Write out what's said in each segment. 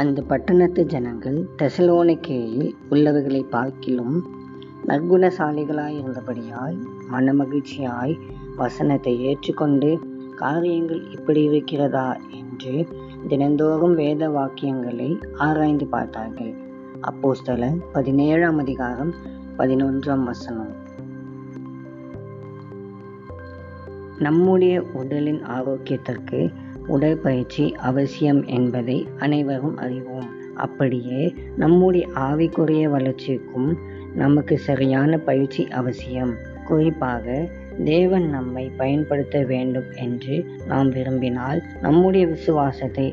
அந்த பட்டணத்து ஜனங்கள் தெசலோனிக்கேயில் உள்ளவர்களை பார்க்கிலும் நற்குணசாலிகளாயிருந்தபடியால் மனமகிழ்ச்சியாய் வசனத்தை ஏற்றுக்கொண்டு காரியங்கள் இப்படி இருக்கிறதா என்று தினந்தோறும் வேத வாக்கியங்களை ஆராய்ந்து பார்த்தார்கள். அப்போஸ்தலர் 17ஆம் அதிகாரம் 11ஆம் வசனம். நம்முடைய உடலின் ஆரோக்கியத்திற்கு உடற்பயிற்சி அவசியம் என்பதை அனைவரும் அறிவோம். அப்படியே நம்முடைய ஆவிக்குரிய வளர்ச்சிக்கும் நமக்கு சரியான பயிற்சி அவசியம். குறிப்பாக தேவன் நம்மை பயன்படுத்த வேண்டும் என்று நாம் விரும்பினால் நம்முடைய விசுவாசத்தை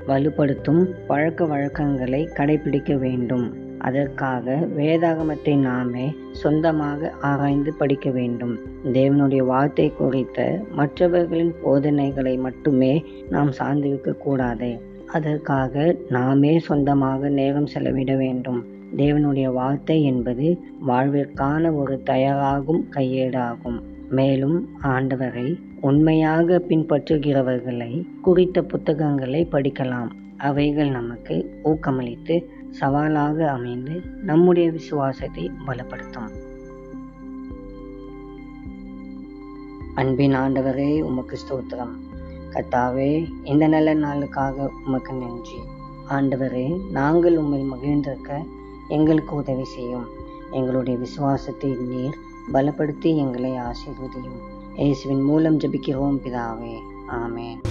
வலுப்படுத்தும் பழக்க வழக்கங்களை கடைபிடிக்க வேண்டும். அதற்காக வேதாகமத்தை நாமே சொந்தமாக ஆராய்ந்து படிக்க வேண்டும். தேவனுடைய வார்த்தை குறித்த மற்றவர்களின் போதனைகளை மட்டுமே நாம் சார்ந்திருக்க கூடாது. அதற்காக நாமே சொந்தமாக நேரம் செலவிட வேண்டும். தேவனுடைய வார்த்தை என்பது வாழ்விற்கான ஒரு தயாராகும் கையேடாகும். மேலும் ஆண்டவரை உண்மையாக பின்பற்றுகிறவர்களை குறித்த புத்தகங்களை படிக்கலாம். அவைகள் நமக்கு ஊக்கமளித்து சவாலாக அமைந்து நம்முடைய விசுவாசத்தை பலப்படுத்தும். அன்பின் ஆண்டவரே, உமக்கு ஸ்தோத்திரம். கர்த்தாவே, இந்த நல்ல நாளுக்காக உமக்கு நன்றி. ஆண்டவரே, நாங்கள் உம்மை மகிழ்ந்திருக்க எங்களுக்கு உதவி செய்யும். எங்களுடைய விசுவாசத்தை நீர் பலப்படுத்தி எங்களை ஆசீர்வதியும். இயேசுவின் மூலம் ஜெபிக்கிறோம் பிதாவே, ஆமென்.